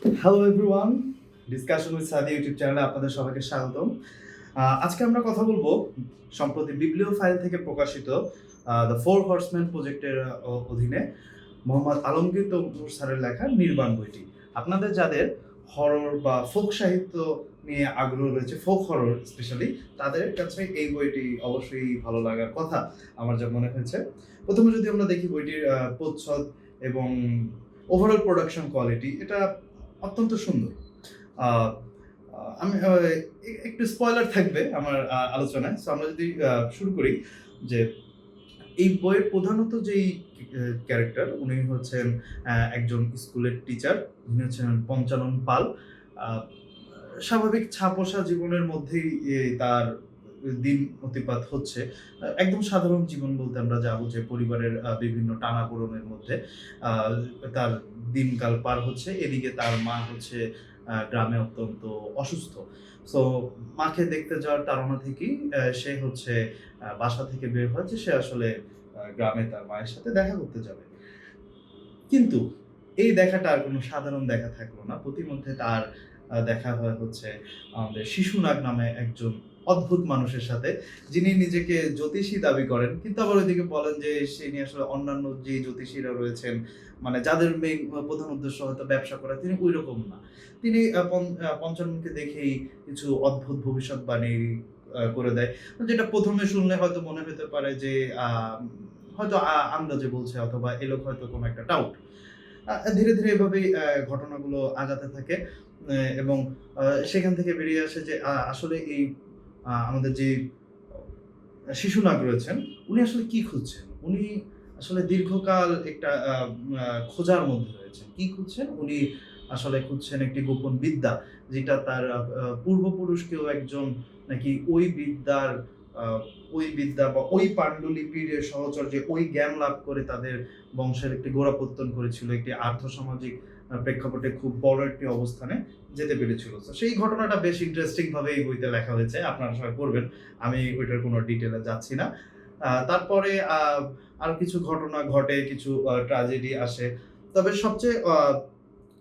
Hello everyone, discussion with সাদি YouTube চ্যানেলে আপনাদের সবাইকে স্বাগতম। আজকে আমরা কথা বলবো সম্প্রতি বিবলিও ফাইল থেকে প্রকাশিত দ্য ফোর হর্সম্যান প্রজেক্টের অধীনে মোহাম্মদ আলমগীর তৈমুর স্যারের লেখা নির্বাণ বইটি। আপনাদের যাদের হরর বা ফোক সাহিত্য নিয়ে আগ্রহ রয়েছে, ফোক হরর স্পেশালি, তাদের কাছে এই বইটি অবশ্যই ভালো লাগার কথা আমার যা মনে হয়েছে। প্রথমে যদি আমরা দেখি বইটির প্রচ্ছদ এবং ওভারঅল প্রোডাকশন কোয়ালিটি, এটা অত্যন্ত সুন্দর। আহ, আমি একটু স্পয়লার থাকবে আমার আলোচনায়, সো আমরা যদি শুরু করি যে এই বইয়ের প্রধানত যেই ক্যারেক্টার, উনি হচ্ছেন একজন স্কুলের টিচার, উনি হচ্ছেন পঞ্চানন পাল। আহ, স্বাভাবিক ছাপোষা জীবনের মধ্যেই তার দিন অতিপাত হচ্ছে। একদম সাধারণ জীবন বলতে আমরা যাবো যে পরিবারের বিভিন্ন টানাপোড়েনের মধ্যে আহ, তার দিনকাল পার হচ্ছে। এদিকে তার মা হচ্ছে গ্রামে অত্যন্ত অসুস্থ। সো মাকে দেখতে যাওয়ার তাড়না থেকেই সে হচ্ছে বাসা থেকে বের হয় যে সে আসলে গ্রামে তার মায়ের সাথে দেখা করতে যাবে। কিন্তু এই দেখাটা আর কোনো সাধারণ দেখা থাকলো না। প্রতিমধ্যে তার দেখা হয় হচ্ছে আমাদের শিশুনাগ নামে একজন অদ্ভুত মানুষের সাথে, যিনি নিজেকে জ্যোতিষী দাবি করেন, কিন্তু আবার ওইদিকে বলেন যে তিনি আসলে অন্যান্য যে জ্যোতিষীরা রয়েছেন, মানে যাদের মেইন প্রধান উদ্দেশ্য হয়তো ব্যবসা করা, তিনি ওই রকম না। তিনি পঞ্চাননকে দেখেই কিছু অদ্ভুত ভবিষ্যৎবাণী করে দেয়, যেটা প্রথমে শুনলে হয়তো মনে হতে পারে যে হয়তো আন্দাজে বলছে, অথবা এ লোক হয়তো কোনো একটা ডাউট। ধীরে ধীরে এভাবেই ঘটনাগুলো আগাতে থাকে এবং সেখান থেকে বেরিয়ে আসে যে আসলে এই আমাদের যে শিশুনাগ রয়েছেন, উনি আসলে কি খুঁজছেন। উনি আসলে দীর্ঘকাল একটা খোঁজার মধ্যে রয়েছেন। কি খুঁজছেন? উনি আসলে খুঁজছেন একটি গোপন বিদ্যা, যেটা তার পূর্বপুরুষ কেউ একজন নাকি আহ, ওই বিদ্যা বা ওই পাণ্ডুলিপির সহচর্যে ওই জ্ঞান লাভ করে তাদের বংশের একটি গোড়াপত্তন করেছিল, একটি আর্থসামাজিক প্রেক্ষাপটে খুব বড় একটি অবস্থানে যেতে পেরেছিল। তো সেই ঘটনাটা বেশ ইন্টারেস্টিং ভাবে এই বইতে লেখা হয়েছে, আপনারা সবাই পড়বেন। আমি ওইটার কোনো ডিটেলে যাচ্ছি না। তারপরে আর কিছু ঘটনা ঘটে, কিছু ট্র্যাজেডি আসে। তবে সবচেয়ে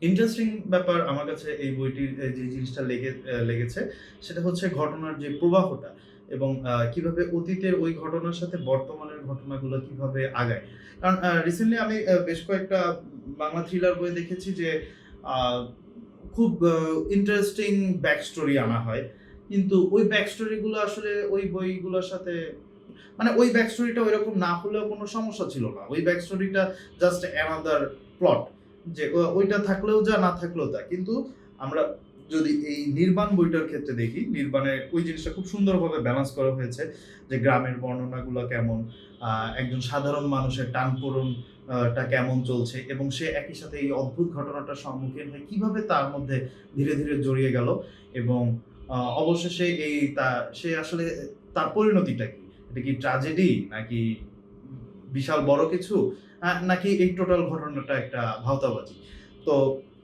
ইন্টারেস্টিং ব্যাপার আমার কাছে এই বইটির যে জিনিসটা লেগেছে, সেটা হচ্ছে ঘটনার যে প্রবাহটা, এবং কিভাবে অতীতের ওই ঘটনার সাথে বর্তমানের ঘটনাগুলো কিভাবে আগায়। কারণ রিসেন্টলি আমি বেশ কয়েকটা বাংলা থ্রিলার বই দেখেছি যে আহ, খুব ইন্টারেস্টিং ব্যাক স্টোরি আনা হয়, কিন্তু ওই ব্যাক স্টোরিগুলো আসলে ওই বইগুলোর সাথে, মানে ওই ব্যাক স্টোরিটা ওইরকম না হলেও কোনো সমস্যা ছিল না। ওই ব্যাক স্টোরিটা জাস্ট অ্যানাদার প্লট, যে ওইটা থাকলেও যা, না থাকলেও তা। কিন্তু আমরা যদি এই নির্বাণ বইটার ক্ষেত্রে দেখি, নির্বাণে ওই জিনিসটা খুব সুন্দরভাবে ব্যালেন্স করা হয়েছে, যে গ্রামের বর্ণনাগুলো কেমন, একজন সাধারণ মানুষের টানপোড়ন টা কেমন চলছে, এবং সে একই সাথে এই অদ্ভুত ঘটনাটার সম্মুখীন হয়ে কিভাবে তার মধ্যে ধীরে ধীরে জড়িয়ে গেল, এবং অবশেষে সে আসলে তার পরিণতিটা কি, এটা কি ট্র্যাজেডি নাকি বিশাল বড় কিছু, নাকি এই টোটাল ঘটনাটা একটা ভাওতাবাজি। তো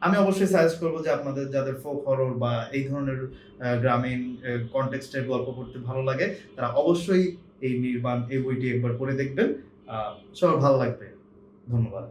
আমি অবশ্যই সাজেস্ট করবো যে আপনাদের যাদের ফোক হরর বা এই ধরনের গ্রামীণ কনটেক্সটের গল্প পড়তে ভালো লাগে, তারা অবশ্যই এই নির্বাণ এই বইটি একবার পড়ে দেখবেন। সবার ভালো লাগবে। ধন্যবাদ।